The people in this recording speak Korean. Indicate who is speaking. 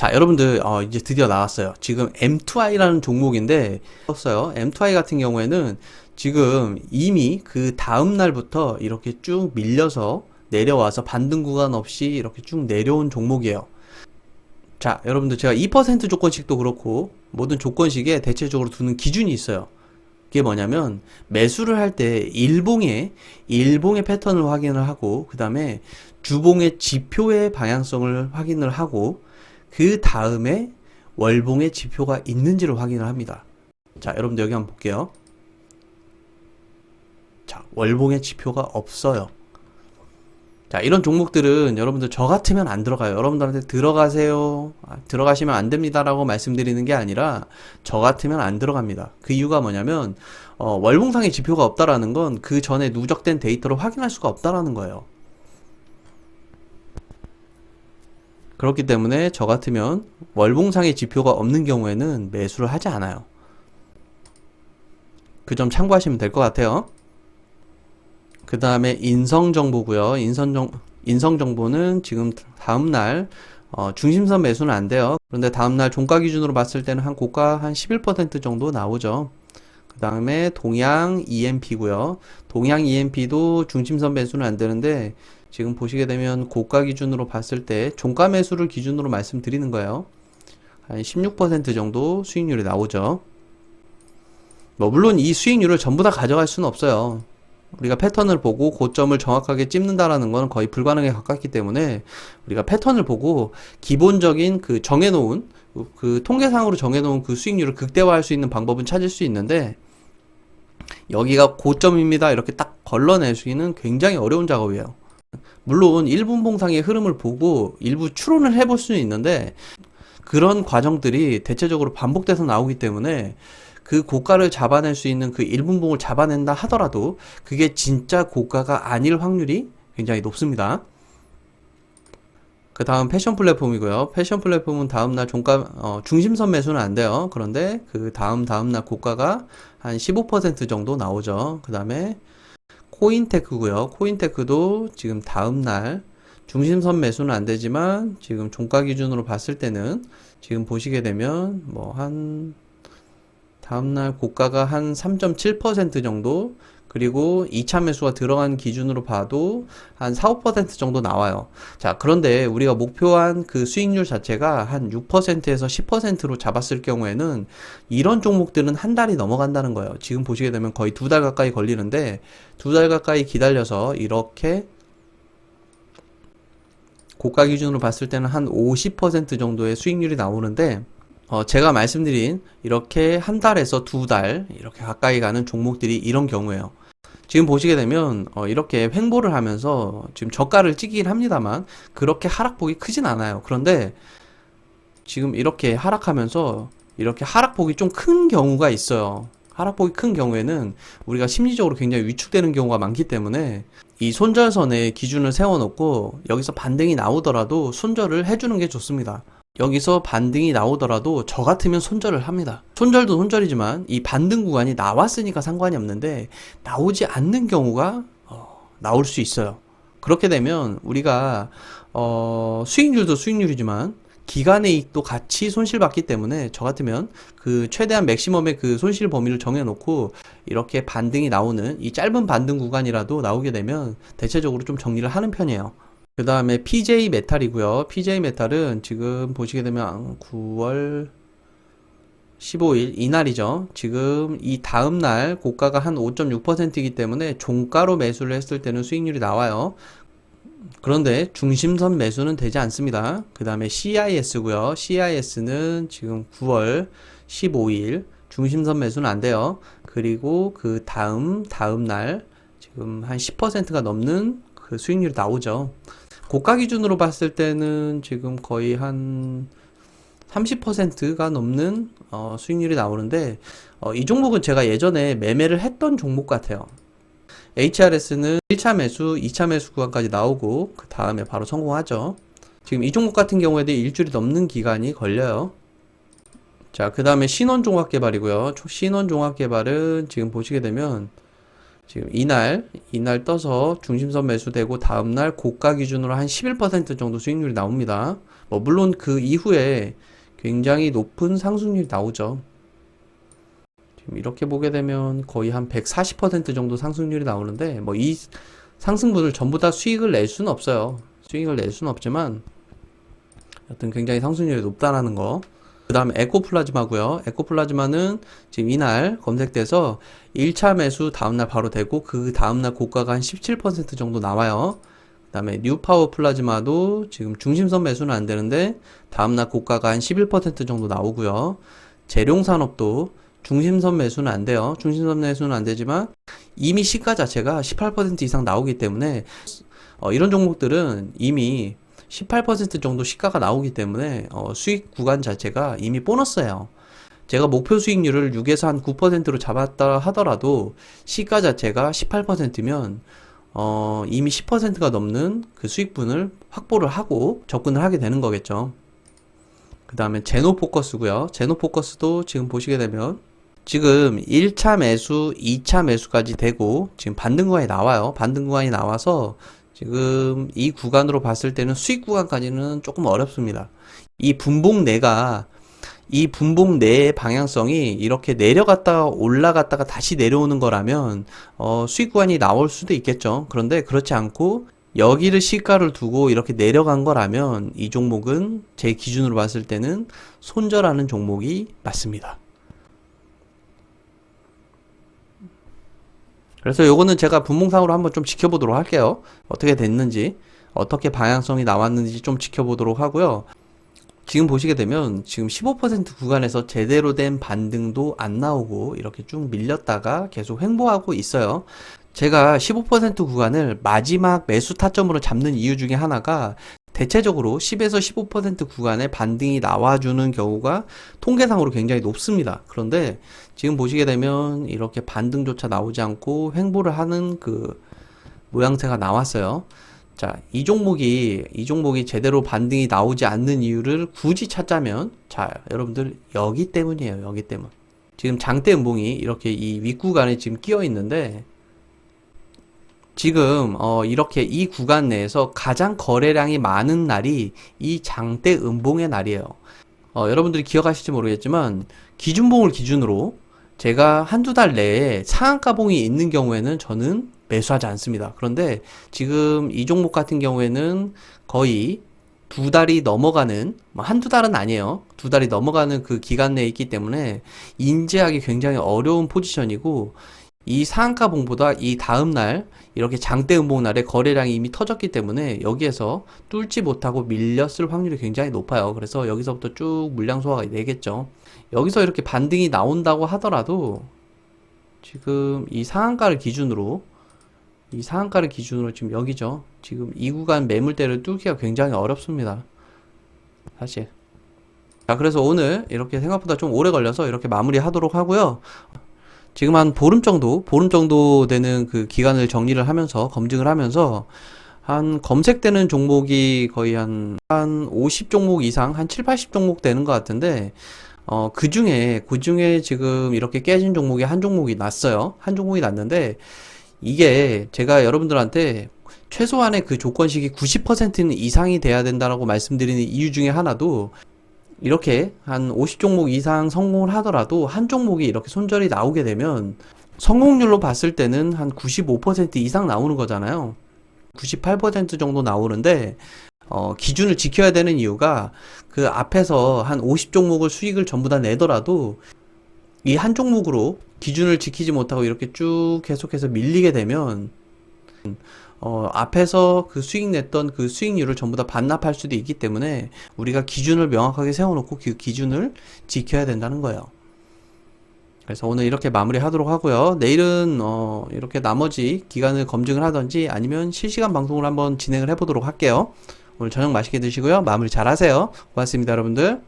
Speaker 1: 자, 여러분들 이제 드디어 나왔어요. 지금 M2I라는 종목인데 떴어요. M2I 같은 경우에는 지금 이미 그 다음 날부터 이렇게 쭉 밀려서 내려와서 반등 구간 없이 이렇게 쭉 내려온 종목이에요. 자, 여러분들 제가 2% 조건식도 그렇고 모든 조건식에 대체적으로 두는 기준이 있어요. 그게 뭐냐면 매수를 할 때 일봉의 패턴을 확인을 하고 그 다음에 주봉의 지표의 방향성을 확인을 하고 그 다음에 월봉의 지표가 있는지를 확인을 합니다. 자, 여러분들 여기 한번 볼게요. 자, 월봉의 지표가 없어요. 자, 이런 종목들은 여러분들 저 같으면 안 들어가요. 여러분들한테 들어가세요. 들어가시면 안 됩니다라고 말씀드리는 게 아니라 저 같으면 안 들어갑니다. 그 이유가 뭐냐면 월봉상의 지표가 없다라는 건 그 전에 누적된 데이터로 확인할 수가 없다라는 거예요. 그렇기 때문에 저 같으면 월봉상의 지표가 없는 경우에는 매수를 하지 않아요. 그 점 참고하시면 될 것 같아요. 그 다음에 인성정보고요. 인성정보는 지금 다음날 중심선 매수는 안 돼요. 그런데 다음날 종가 기준으로 봤을 때는 한 고가 한 11% 정도 나오죠. 그 다음에 동양 EMP고요. 동양 EMP도 중심선 매수는 안 되는데 지금 보시게 되면 고가 기준으로 봤을 때 종가 매수를 기준으로 말씀드리는 거예요. 한 16% 정도 수익률이 나오죠. 물론 이 수익률을 전부 다 가져갈 수는 없어요. 우리가 패턴을 보고 고점을 정확하게 찝는다라는 건 거의 불가능에 가깝기 때문에 우리가 패턴을 보고 기본적인 그 정해놓은 그 통계상으로 정해놓은 그 수익률을 극대화할 수 있는 방법은 찾을 수 있는데 여기가 고점입니다 이렇게 딱 걸러내기는 굉장히 어려운 작업이에요. 물론 1분봉상의 흐름을 보고 일부 추론을 해볼 수는 있는데 그런 과정들이 대체적으로 반복돼서 나오기 때문에 그 고가를 잡아낼 수 있는 그 1분봉을 잡아낸다 하더라도 그게 진짜 고가가 아닐 확률이 굉장히 높습니다. 그 다음 패션 플랫폼이고요. 패션 플랫폼은 다음날 중심선 매수는 안 돼요. 그런데 그 다음날 고가가 한 15% 정도 나오죠. 그 다음에 코인테크고요. 코인테크도 지금 다음날 중심선 매수는 안 되지만 지금 종가 기준으로 봤을 때는 지금 보시게 되면 다음날 고가가 한 3.7% 정도 그리고 2차 매수가 들어간 기준으로 봐도 한 4, 5% 정도 나와요. 자, 그런데 우리가 목표한 그 수익률 자체가 한 6%에서 10%로 잡았을 경우에는 이런 종목들은 한 달이 넘어간다는 거예요. 지금 보시게 되면 거의 2달 가까이 걸리는데 2달 가까이 기다려서 이렇게 고가 기준으로 봤을 때는 한 50% 정도의 수익률이 나오는데 제가 말씀드린 이렇게 한 달에서 2달 이렇게 가까이 가는 종목들이 이런 경우예요. 지금 보시게 되면 이렇게 횡보를 하면서 지금 저가를 찍긴 합니다만 그렇게 하락폭이 크진 않아요. 그런데 지금 이렇게 하락하면서 이렇게 하락폭이 좀 큰 경우가 있어요. 하락폭이 큰 경우에는 우리가 심리적으로 굉장히 위축되는 경우가 많기 때문에 이 손절선에 기준을 세워놓고 여기서 반등이 나오더라도 손절을 해주는 게 좋습니다. 여기서 반등이 나오더라도 저 같으면 손절을 합니다. 손절도 손절이지만 이 반등 구간이 나왔으니까 상관이 없는데 나오지 않는 경우가 나올 수 있어요. 그렇게 되면 우리가 수익률도 수익률이지만 기간의 이익도 같이 손실받기 때문에 저 같으면 그 최대한 맥시멈의 그 손실 범위를 정해놓고 이렇게 반등이 나오는 이 짧은 반등 구간이라도 나오게 되면 대체적으로 좀 정리를 하는 편이에요. 그 다음에 PJ 메탈이고요. PJ 메탈은 지금 보시게 되면 9월 15일 이날이죠. 지금 이 다음날 고가가 한 5.6%이기 때문에 종가로 매수를 했을 때는 수익률이 나와요. 그런데 중심선 매수는 되지 않습니다. 그 다음에 CIS고요. CIS는 지금 9월 15일 중심선 매수는 안 돼요. 그리고 그 다음날 지금 한 10%가 넘는 그 수익률이 나오죠. 고가 기준으로 봤을 때는 지금 거의 한 30%가 넘는 수익률이 나오는데 이 종목은 제가 예전에 매매를 했던 종목 같아요. HRS는 1차 매수, 2차 매수 구간까지 나오고 그 다음에 바로 성공하죠. 지금 이 종목 같은 경우에도 일주일이 넘는 기간이 걸려요. 자, 그 다음에 신원종합개발이고요. 신원종합개발은 지금 보시게 되면 지금 이날 떠서 중심선 매수되고 다음날 고가 기준으로 한 11% 정도 수익률이 나옵니다. 뭐 물론 그 이후에 굉장히 높은 상승률이 나오죠. 지금 이렇게 보게 되면 거의 한 140% 정도 상승률이 나오는데 뭐 이 상승분을 전부 다 수익을 낼 수는 없어요. 수익을 낼 수는 없지만 여튼 굉장히 상승률이 높다라는 거. 그 다음에 에코플라즈마고요. 에코플라즈마는 지금 이날 검색돼서 1차 매수 다음날 바로 되고 그 다음날 고가가 한 17% 정도 나와요. 그 다음에 뉴파워 플라즈마도 지금 중심선 매수는 안 되는데 다음날 고가가 한 11% 정도 나오고요. 재룡산업도 중심선 매수는 안 돼요. 중심선 매수는 안 되지만 이미 시가 자체가 18% 이상 나오기 때문에 이런 종목들은 이미 18% 정도 시가가 나오기 때문에 수익 구간 자체가 이미 보너스예요. 제가 목표 수익률을 6에서 한 9%로 잡았다 하더라도 시가 자체가 18%면 이미 10%가 넘는 그 수익분을 확보를 하고 접근을 하게 되는 거겠죠. 그 다음에 제노포커스고요. 제노포커스도 지금 보시게 되면 지금 1차 매수, 2차 매수까지 되고 지금 반등 구간이 나와요. 반등 구간이 나와서 지금 이 구간으로 봤을 때는 수익 구간까지는 조금 어렵습니다. 이 분봉 내의 방향성이 이렇게 내려갔다가 올라갔다가 다시 내려오는 거라면 수익 구간이 나올 수도 있겠죠. 그런데 그렇지 않고 여기를 시가를 두고 이렇게 내려간 거라면 이 종목은 제 기준으로 봤을 때는 손절하는 종목이 맞습니다. 그래서 요거는 제가 분봉상으로 한번 좀 지켜보도록 할게요. 어떻게 됐는지, 어떻게 방향성이 나왔는지 좀 지켜보도록 하고요. 지금 보시게 되면 지금 15% 구간에서 제대로 된 반등도 안 나오고 이렇게 쭉 밀렸다가 계속 횡보하고 있어요. 제가 15% 구간을 마지막 매수 타점으로 잡는 이유 중에 하나가 대체적으로 10에서 15% 구간에 반등이 나와주는 경우가 통계상으로 굉장히 높습니다. 그런데 지금 보시게 되면 이렇게 반등조차 나오지 않고 횡보를 하는 그 모양새가 나왔어요. 자, 이 종목이 제대로 반등이 나오지 않는 이유를 굳이 찾자면, 자, 여러분들 여기 때문이에요. 여기 때문. 지금 장대 음봉이 이렇게 이 윗구간에 지금 끼어 있는데 지금 이렇게 이 구간 내에서 가장 거래량이 많은 날이 이 장대 음봉의 날이에요. 여러분들이 기억하실지 모르겠지만 기준봉을 기준으로 제가 한두 달 내에 상한가봉이 있는 경우에는 저는 매수하지 않습니다. 그런데 지금 이 종목 같은 경우에는 거의 두 달이 넘어가는, 한두 달은 아니에요. 두 달이 넘어가는 그 기간 내에 있기 때문에 인지하기 굉장히 어려운 포지션이고, 이 상한가봉보다 이 다음날 이렇게 장대 음봉 날에 거래량이 이미 터졌기 때문에 여기에서 뚫지 못하고 밀렸을 확률이 굉장히 높아요. 그래서 여기서부터 쭉 물량 소화가 되겠죠. 여기서 이렇게 반등이 나온다고 하더라도 지금 이 상한가를 기준으로 지금 여기죠. 지금 이 구간 매물대를 뚫기가 굉장히 어렵습니다. 사실. 자, 그래서 오늘 이렇게 생각보다 좀 오래 걸려서 이렇게 마무리 하도록 하고요. 지금 한 보름 정도 되는 그 기간을 정리를 하면서, 검증을 하면서, 한 검색되는 종목이 거의 한 50종목 이상, 한 7, 80종목 되는 것 같은데, 그 중에 지금 이렇게 깨진 종목이 한 종목이 났어요. 한 종목이 났는데, 이게 제가 여러분들한테 최소한의 그 조건식이 90%는 이상이 돼야 된다라고 말씀드리는 이유 중에 하나도 이렇게 한 50종목 이상 성공을 하더라도 한 종목이 이렇게 손절이 나오게 되면 성공률로 봤을 때는 한 95% 이상 나오는 거잖아요. 98% 정도 나오는데 기준을 지켜야 되는 이유가 그 앞에서 한 50종목을 수익을 전부 다 내더라도 이 한 종목으로 기준을 지키지 못하고 이렇게 쭉 계속해서 밀리게 되면 앞에서 그 수익 냈던 그 수익률을 전부 다 반납할 수도 있기 때문에 우리가 기준을 명확하게 세워놓고 그 기준을 지켜야 된다는 거예요. 그래서 오늘 이렇게 마무리 하도록 하고요. 내일은 이렇게 나머지 기간을 검증을 하던지 아니면 실시간 방송을 한번 진행을 해보도록 할게요. 오늘 저녁 맛있게 드시고요. 마무리 잘 하세요. 고맙습니다, 여러분들.